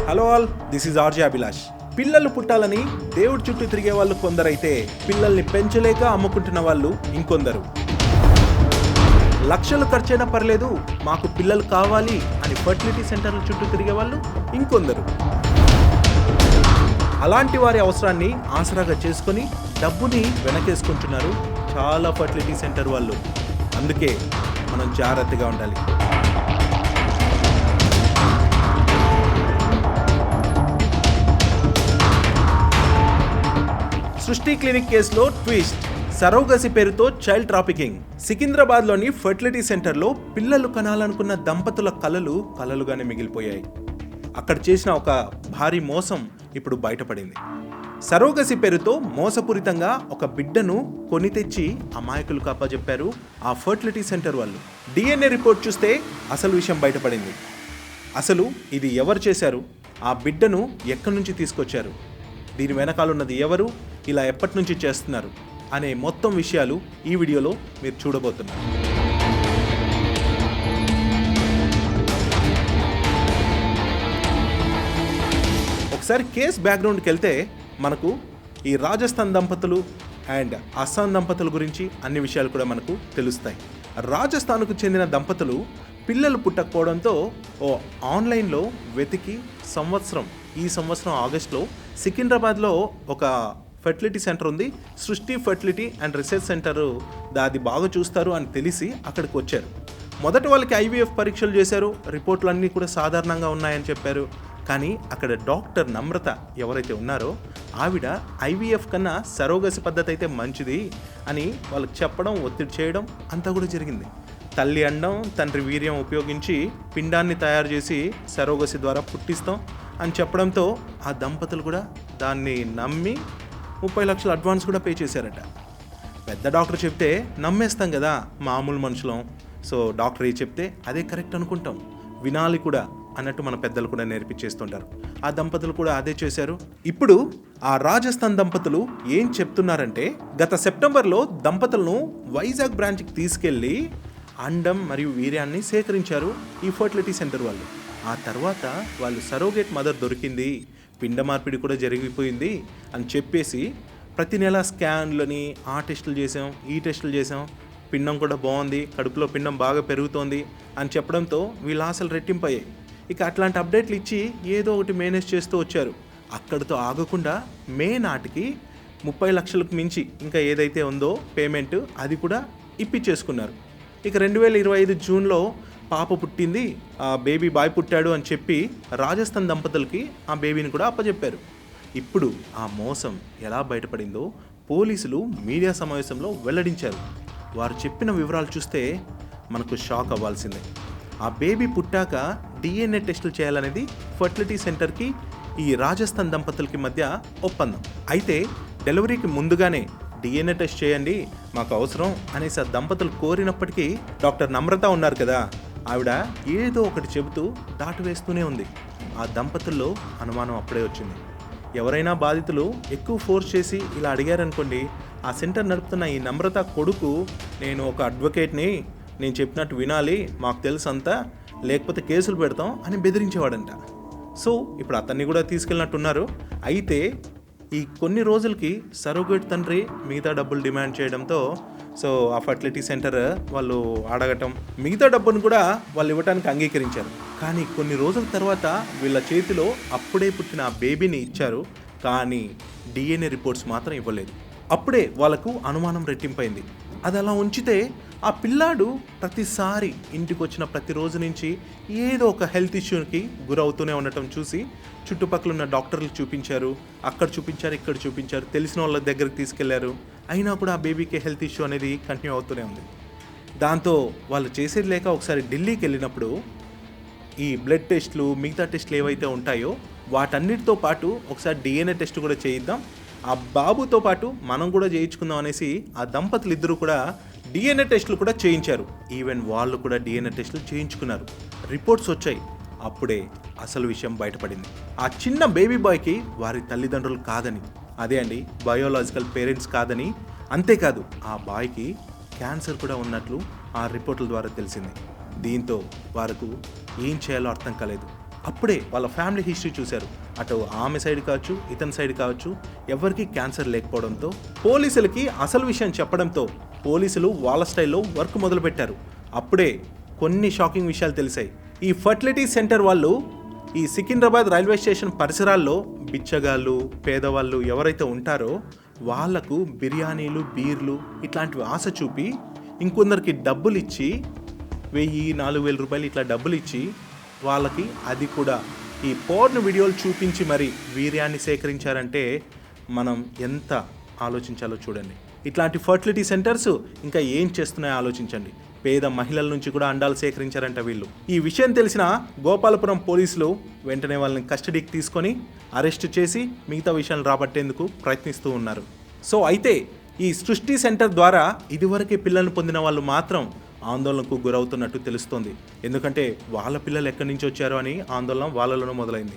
Hello all, this is RJ Abhilash. పిల్లలు పుట్టాలని దేవుడి చుట్టూ తిరిగే వాళ్ళు కొందరైతే పిల్లల్ని పెంచలేక అమ్ముకుంటున్న వాళ్ళు ఇంకొందరు. లక్షలు ఖర్చైనా పర్లేదు మాకు పిల్లలు కావాలి అని ఫర్టిలిటీ సెంటర్ల చుట్టూ తిరిగే వాళ్ళు ఇంకొందరు. అలాంటి వారి అవసరాన్ని ఆసరాగా చేసుకొని డబ్బుని వెనకేసుకుంటున్నారు చాలా ఫర్టిలిటీ సెంటర్ వాళ్ళు. అందుకే మనం జాగ్రత్తగా ఉండాలి. సృష్టి క్లినిక్ కేసులో ట్విస్ట్. సరోగసి పేరుతో చైల్డ్ ట్రాఫికింగ్. సికింద్రాబాద్లోని ఫర్టిలిటీ సెంటర్లో పిల్లలు కనాలనుకున్న దంపతుల కలలుగానే మిగిలిపోయాయి. అక్కడ చేసిన ఒక భారీ మోసం ఇప్పుడు బయటపడింది. సరోగసి పేరుతో మోసపూరితంగా ఒక బిడ్డను కొని తెచ్చి అమాయకులకు అప్పజెప్పారు ఆ ఫర్టిలిటీ సెంటర్ వాళ్ళు. DNA రిపోర్ట్ చూస్తే అసలు విషయం బయటపడింది. అసలు ఇది ఎవరు చేశారు, ఆ బిడ్డను ఎక్కడి నుంచి తీసుకొచ్చారు, దీని వెనకాలన్నది ఎవరు, ఇలా ఎప్పటి నుంచి చేస్తున్నారు అనే మొత్తం విషయాలు ఈ వీడియోలో మీరు చూడబోతున్నారు. ఒకసారి కేస్ బ్యాక్గ్రౌండ్కి వెళ్తే మనకు ఈ రాజస్థాన్ దంపతులు అండ్ అస్సాం దంపతుల గురించి అన్ని విషయాలు కూడా మనకు తెలుస్తాయి. రాజస్థాన్కు చెందిన దంపతులు పిల్లలు పుట్టకపోవడంతో ఆన్లైన్లో వెతికి ఈ సంవత్సరం ఆగస్టులో సికింద్రాబాద్లో ఒక ఫెర్టిలిటీ సెంటర్ ఉంది, సృష్టి ఫెర్టిలిటీ అండ్ రీసెర్చ్ సెంటర్, అది బాగా చూస్తారు అని తెలిసి అక్కడికి వచ్చారు. మొదట వాళ్ళకి IVF పరీక్షలు చేశారు, రిపోర్ట్లు అన్నీ కూడా సాధారణంగా ఉన్నాయని చెప్పారు. కానీ అక్కడ డాక్టర్ నమ్రత ఎవరైతే ఉన్నారో ఆవిడ IVF కన్నా సరోగసి పద్ధతి అయితే మంచిది అని వాళ్ళకి చెప్పడం, ఒత్తిడి చేయడం అంతా కూడా జరిగింది. తల్లి అండం తండ్రి వీర్యం ఉపయోగించి పిండాన్ని తయారు చేసి సరోగసి ద్వారా పుట్టిస్తాం అని చెప్పడంతో ఆ దంపతులు కూడా దాన్ని నమ్మి 30 లక్షల అడ్వాన్స్ కూడా పే చేశారట. పెద్ద డాక్టర్ చెప్తే నమ్మేస్తాం కదా మామూలు మనుషులం, సో డాక్టర్ చెప్తే అదే కరెక్ట్ అనుకుంటాం, వినాలి కూడా అన్నట్టు మన పెద్దలు కూడా నేర్పించేస్తుంటారు. ఆ దంపతులు కూడా అదే చేశారు. ఇప్పుడు ఆ రాజస్థాన్ దంపతులు ఏం చెప్తున్నారంటే, గత సెప్టెంబర్లో దంపతులను వైజాగ్ బ్రాంచ్కి తీసుకెళ్ళి అండం మరియు వీర్యాన్ని సేకరించారు ఈ ఫర్టిలిటీ సెంటర్ వాళ్ళు. ఆ తర్వాత వాళ్ళు సరోగేట్ మదర్ దొరికింది, పిండ మార్పిడి కూడా జరిగిపోయింది అని చెప్పేసి ప్రతి నెల స్కాన్లని ఆ టెస్టులు చేసాం, ఈ టెస్టులు చేసాం, పిండం కూడా బాగుంది, కడుపులో పిండం బాగా పెరుగుతోంది అని చెప్పడంతో వీళ్ళ ఆశలు రెట్టింపయ్యాయి. ఇక అట్లాంటి అప్డేట్లు ఇచ్చి ఏదో ఒకటి మేనేజ్ చేస్తూ వచ్చారు. అక్కడితో ఆగకుండా మే నాటికి 30 లక్షలకు మించి ఇంకా ఏదైతే ఉందో పేమెంట్ అది కూడా ఇప్పించేసుకున్నారు. ఇక 2025 జూన్లో పాప పుట్టింది, ఆ బేబీ బాయ్ పుట్టాడు అని చెప్పి రాజస్థాన్ దంపతులకి ఆ బేబీని కూడా అప్పచెప్పారు. ఇప్పుడు ఆ మోసం ఎలా బయటపడిందో పోలీసులు మీడియా సమావేశంలో వెల్లడించారు. వారు చెప్పిన వివరాలు చూస్తే మనకు షాక్ అవ్వాల్సిందే. ఆ బేబీ పుట్టాక DNA టెస్టులు చేయాలనేది ఫర్టిలిటీ సెంటర్కి ఈ రాజస్థాన్ దంపతులకి మధ్య ఒప్పందం. అయితే డెలివరీకి ముందుగానే DNA టెస్ట్ చేయండి మాకు అవసరం అనేసి ఆ దంపతులు కోరినప్పటికీ డాక్టర్ నమ్రత ఉన్నారు కదా, ఆవిడ ఏదో ఒకటి చెబుతూ దాటివేస్తూనే ఉంది. ఆ దంపతుల్లో అనుమానం అప్పుడే వచ్చింది. ఎవరైనా బాధితులు ఎక్కువ ఫోర్స్ చేసి ఇలా అడిగారనుకోండి, ఆ సెంటర్ నడుపుతున్న ఈ నమ్రత కొడుకు నేను ఒక అడ్వకేట్ని, నేను చెప్పినట్టు వినాలి, మాకు తెలుసు అంతా, లేకపోతే కేసులు పెడతాం అని బెదిరించేవాడంట. సో ఇప్పుడు అతన్ని కూడా తీసుకెళ్ళినట్టున్నారు. అయితే ఈ కొన్ని రోజులకి సరోగేట్ తండ్రి మిగతా డబ్బులు డిమాండ్ చేయడంతో సో ఆ ఫర్టిలిటీ సెంటర్ వాళ్ళు అడగటం, మిగతా డబ్బును కూడా వాళ్ళు ఇవ్వడానికి అంగీకరించారు. కానీ కొన్ని రోజుల తర్వాత వీళ్ళ చేతిలో అప్పుడే పుట్టిన ఆ బేబీని ఇచ్చారు, కానీ DNA రిపోర్ట్స్ మాత్రం ఇవ్వలేదు. అప్పుడే వాళ్ళకు అనుమానం రెట్టింపైంది. అది అలా ఉంచితే ఆ పిల్లాడు ప్రతిసారి ఇంటికి వచ్చిన ప్రతిరోజు నుంచి ఏదో ఒక హెల్త్ ఇష్యూకి గురవుతూనే ఉండటం చూసి చుట్టుపక్కల ఉన్న డాక్టర్లు చూపించారు, అక్కడ చూపించారు, ఇక్కడ చూపించారు, తెలిసిన వాళ్ళ దగ్గరికి తీసుకెళ్లారు. అయినా కూడా ఆ బేబీకి హెల్త్ ఇష్యూ అనేది కంటిన్యూ అవుతూనే ఉంది. దాంతో వాళ్ళు చేసేది లేక ఒకసారి ఢిల్లీకి వెళ్ళినప్పుడు ఈ బ్లడ్ టెస్ట్లు, మిగతా టెస్ట్లు ఏవైతే ఉంటాయో వాటన్నిటితో పాటు ఒకసారి DNA టెస్ట్ కూడా చేయిద్దాం, ఆ బాబుతో పాటు మనం కూడా చేయించుకుందాం అనేసి ఆ దంపతులు ఇద్దరు కూడా DNA టెస్టులు కూడా చేయించారు. ఈవెన్ వాళ్ళు కూడా DNA టెస్టులు చేయించుకున్నారు. రిపోర్ట్స్ వచ్చాయి. అప్పుడే అసలు విషయం బయటపడింది. ఆ చిన్న బేబీ బాయ్కి వారి తల్లిదండ్రులు కాదని, అదే అండి బయోలాజికల్ పేరెంట్స్ కాదని, అంతేకాదు ఆ బాయ్కి క్యాన్సర్ కూడా ఉన్నట్లు ఆ రిపోర్టుల ద్వారా తెలిసింది. దీంతో వారికి ఏం చేయాలో అర్థం కాలేదు. అప్పుడే వాళ్ళ ఫ్యామిలీ హిస్టరీ చూశారు. అటు ఆమె సైడ్ కావచ్చు, ఇతని సైడ్ కావచ్చు, ఎవరికి క్యాన్సర్ లేకపోవడంతో పోలీసులకి అసలు విషయం చెప్పడంతో పోలీసులు వాళ్ళ స్టైల్లో వర్క్ మొదలుపెట్టారు. అప్పుడే కొన్ని షాకింగ్ విషయాలు తెలిసాయి. ఈ ఫర్టిలిటీ సెంటర్ వాళ్ళు ఈ సికింద్రాబాద్ రైల్వే స్టేషన్ పరిసరాల్లో బిచ్చగాళ్ళు, పేదవాళ్ళు ఎవరైతే ఉంటారో వాళ్లకు బిర్యానీలు, బీర్లు ఇట్లాంటివి ఆశ చూపి ఇంకొందరికి డబ్బులు ఇచ్చి 1000-4000 రూపాయలు ఇట్లా డబ్బులు ఇచ్చి వాళ్ళకి అది కూడా ఈ పోర్న్ వీడియోలు చూపించి మరి వీర్యాన్ని సేకరించారంటే మనం ఎంత ఆలోచించాలో చూడండి. ఇట్లాంటి ఫర్టిలిటీ సెంటర్స్ ఇంకా ఏం చేస్తున్నాయో ఆలోచించండి. పేద మహిళల నుంచి కూడా అండాలు సేకరించారంట వీళ్ళు. ఈ విషయం తెలిసిన గోపాలపురం పోలీసులు వెంటనే వాళ్ళని కస్టడీకి తీసుకొని అరెస్ట్ చేసి మిగతా విషయాలు రాబట్టేందుకు ప్రయత్నిస్తూ ఉన్నారు. సో అయితే ఈ సృష్టి సెంటర్ ద్వారా ఇదివరకే పిల్లల్ని పొందిన వాళ్ళు మాత్రం ఆందోళనకు గురవుతున్నట్టు తెలుస్తోంది. ఎందుకంటే వాళ్ళ పిల్లలు ఎక్కడి నుంచి వచ్చారో అని ఆందోళన వాళ్ళలోనూ మొదలైంది.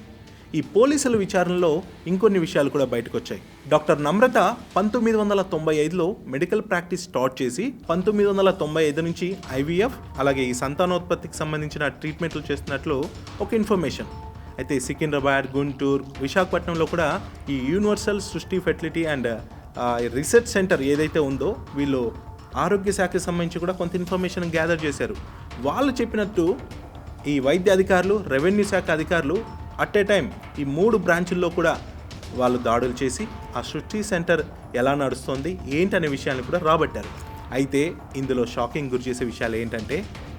ఈ పోలీసుల విచారణలో ఇంకొన్ని విషయాలు కూడా బయటకు వచ్చాయి. డాక్టర్ నమ్రత 1995లో మెడికల్ ప్రాక్టీస్ స్టార్ట్ చేసి 1995 నుంచి IVF అలాగే ఈ సంతానోత్పత్తికి సంబంధించిన ట్రీట్మెంట్లు చేస్తున్నట్లు ఒక ఇన్ఫర్మేషన్. అయితే సికింద్రాబాద్, గుంటూరు, విశాఖపట్నంలో కూడా ఈ యూనివర్సల్ సృష్టి ఫెర్టిలిటీ అండ్ రీసెర్చ్ సెంటర్ ఏదైతే ఉందో వీళ్ళు ఆరోగ్య శాఖకు సంబంధించి కూడా కొంత ఇన్ఫర్మేషన్ గ్యాదర్ చేశారు. వాళ్ళు చెప్పినట్టు ఈ వైద్య అధికారులు, రెవెన్యూ శాఖ అధికారులు అట్ ఏ టైం ఈ 3 బ్రాంచుల్లో కూడా వాళ్ళు దాడులు చేసి ఆ సృష్టి సెంటర్ ఎలా నడుస్తుంది ఏంటనే విషయాన్ని కూడా రాబట్టారు. అయితే ఇందులో షాకింగ్ గురి చేసే విషయాలు ఏంటంటే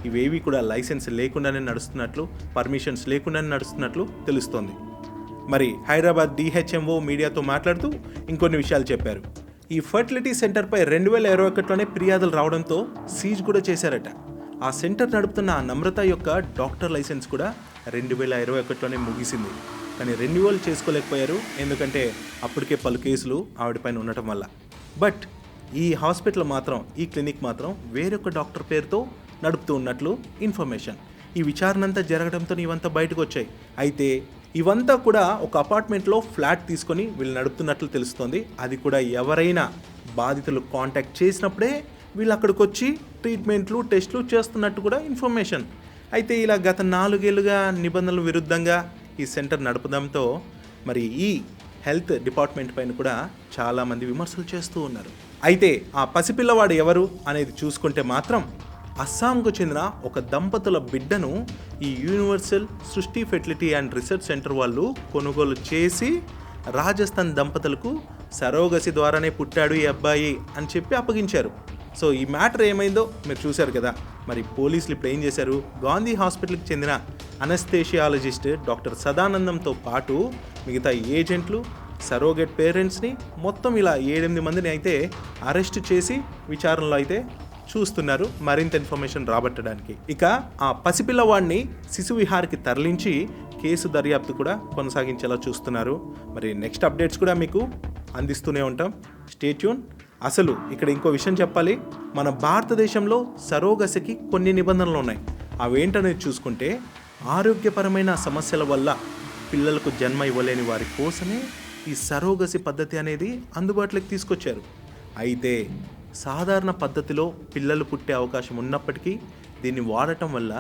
ఇవేవి కూడా లైసెన్స్ లేకుండానే నడుస్తున్నట్లు, పర్మిషన్స్ లేకుండానే నడుస్తున్నట్లు తెలుస్తోంది. మరి హైదరాబాద్ DHMO మీడియాతో మాట్లాడుతూ ఇంకొన్ని విషయాలు చెప్పారు. ఈ ఫర్టిలిటీ సెంటర్పై 2021లోనే ఫిర్యాదులు రావడంతో సీజ్ కూడా చేశారట. ఆ సెంటర్ నడుపుతున్న ఆ నమ్రత యొక్క డాక్టర్ లైసెన్స్ కూడా 2021లోనే ముగిసింది. కానీ రెన్యువల్ చేసుకోలేకపోయారు. ఎందుకంటే అప్పటికే పలు కేసులు ఆవిడపైన ఉండటం వల్ల. బట్ ఈ హాస్పిటల్ మాత్రం, ఈ క్లినిక్ మాత్రం వేరొక డాక్టర్ పేరుతో నడుపుతూ ఉన్నట్లు ఇన్ఫర్మేషన్. ఈ విచారణ అంతా జరగడంతో ఇవంతా బయటకు వచ్చాయి. అయితే ఇవంతా కూడా ఒక అపార్ట్మెంట్లో ఫ్లాట్ తీసుకొని వీళ్ళు నడుపుతున్నట్లు తెలుస్తోంది. అది కూడా ఎవరైనా బాధితులు కాంటాక్ట్ చేసినప్పుడే వీళ్ళు అక్కడికి వచ్చి ట్రీట్మెంట్లు, టెస్టులు చేస్తున్నట్టు కూడా ఇన్ఫర్మేషన్. అయితే ఇలా గత 4 ఏళ్లుగా నిబంధనలు విరుద్ధంగా ఈ సెంటర్ నడపడంతో మరి ఈ హెల్త్ డిపార్ట్మెంట్ పైన కూడా చాలామంది విమర్శలు చేస్తూ ఉన్నారు. అయితే ఆ పసిపిల్లవాడు ఎవరు అనేది చూసుకుంటే మాత్రం అస్సాంకు చెందిన ఒక దంపతుల బిడ్డను ఈ యూనివర్సల్ సృష్టి ఫెర్టిలిటీ అండ్ రీసెర్చ్ సెంటర్ వాళ్ళు కొనుగోలు చేసి రాజస్థాన్ దంపతులకు సరోగసి ద్వారానే పుట్టాడు ఈ అబ్బాయి అని చెప్పి అప్పగించారు. సో ఈ మ్యాటర్ ఏమైందో మీరు చూశారు కదా. మరి పోలీసులు ఇప్పుడు ఏం చేశారు, గాంధీ హాస్పిటల్కి చెందిన అనస్థేషియాలజిస్ట్ డాక్టర్ సదానందంతో పాటు మిగతా ఏజెంట్లు, సరోగేట్ పేరెంట్స్ని మొత్తం ఇలా 7-8 మందిని అయితే అరెస్ట్ చేసి విచారణలో అయితే చూస్తున్నారు మరింత ఇన్ఫర్మేషన్ రాబట్టడానికి. ఇక ఆ పసిపిల్లవాడిని శిశు విహార్కి తరలించి కేసు దర్యాప్తు కూడా కొనసాగించేలా చూస్తున్నారు. మరి నెక్స్ట్ అప్డేట్స్ కూడా మీకు అందిస్తూనే ఉంటాం. Stay tune. అసలు ఇక్కడ ఇంకో విషయం చెప్పాలి. మన భారతదేశంలో సరోగసికి కొన్ని నిబంధనలు ఉన్నాయి. అవేంటనేది చూసుకుంటే ఆరోగ్యపరమైన సమస్యల వల్ల పిల్లలకు జన్మ ఇవ్వలేని వారి కోసమే ఈ సరోగసి పద్ధతి అనేది అందుబాటులోకి తీసుకొచ్చారు. అయితే సాధారణ పద్ధతిలో పిల్లలు పుట్టే అవకాశం ఉన్నప్పటికీ దీన్ని వాడటం వల్ల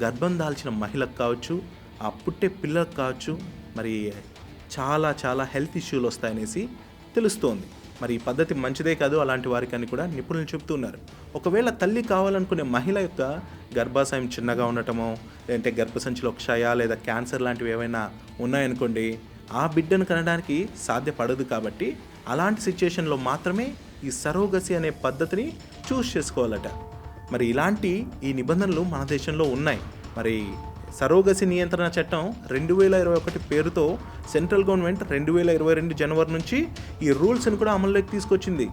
గర్భం దాల్చిన మహిళకు కావచ్చు, ఆ పుట్టే పిల్లలకు కావచ్చు మరి చాలా చాలా హెల్త్ ఇష్యూలు వస్తాయనేసి తెలుస్తోంది. మరి ఈ పద్ధతి మంచిదే కాదు అలాంటి వారికని కూడా నిపుణులు చెబుతున్నారు. ఒకవేళ తల్లి కావాలనుకునే మహిళ యొక్క గర్భాశయం చిన్నగా ఉండటమో, లేదంటే గర్భసంచిలో క్షయ లేదా క్యాన్సర్ లాంటివి ఏమైనా ఉన్నాయనుకోండి, ఆ బిడ్డను కనడానికి సాధ్యపడదు. కాబట్టి అలాంటి సిచ్యుయేషన్లో మాత్రమే ఈ సరోగసి అనే పద్ధతిని చూస్ చేసుకోవాలట. మరి ఇలాంటి ఈ నిబంధనలు మన దేశంలో ఉన్నాయి. మరి సరోగసి నియంత్రణ చట్టం 2021 పేరుతో సెంట్రల్ గవర్నమెంట్ 2022 జనవరి నుంచి ఈ రూల్స్ని కూడా అమల్లోకి తీసుకొచ్చింది.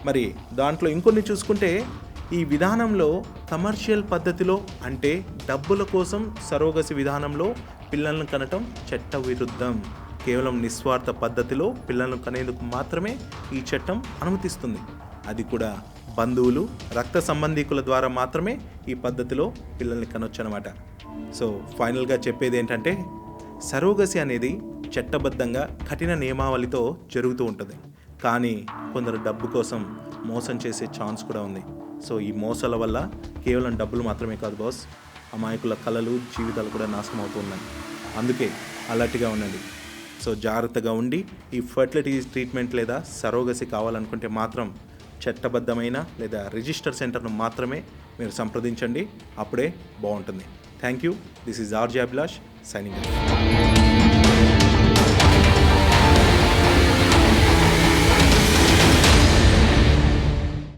మరి దాంట్లో ఇంకొన్ని చూసుకుంటే ఈ విధానంలో కమర్షియల్ పద్ధతిలో అంటే డబ్బుల కోసం సరోగసి విధానంలో పిల్లలను కనటం చట్ట విరుద్ధం. కేవలం నిస్వార్థ పద్ధతిలో పిల్లలను కనేందుకు మాత్రమే ఈ చట్టం అనుమతిస్తుంది. అది కూడా బంధువులు, రక్త సంబంధీకుల ద్వారా మాత్రమే ఈ పద్ధతిలో పిల్లల్ని కనొచ్చు అనమాట. సో ఫైనల్గా చెప్పేది ఏంటంటే సరోగసి అనేది చట్టబద్ధంగా కఠిన నియమావళితో జరుగుతూ ఉంటుంది. కానీ కొందరు డబ్బు కోసం మోసం చేసే ఛాన్స్ కూడా ఉంది. సో ఈ మోసాల వల్ల కేవలం డబ్బులు మాత్రమే కాదు బాస్, అమాయకుల కళలు, జీవితాలు కూడా నాశనం అవుతూ ఉన్నాయి. అందుకే అలర్ట్గా ఉండండి. సో జాగ్రత్తగా ఉండి ఈ ఫర్టిలిటీ ట్రీట్మెంట్ లేదా సరోగసి కావాలనుకుంటే మాత్రం చట్టబద్ధమైన లేదా రిజిస్టర్ సెంటర్ను మాత్రమే మీరు సంప్రదించండి. అప్పుడే బాగుంటుంది. Thank you. This is RJ Abhilash signing.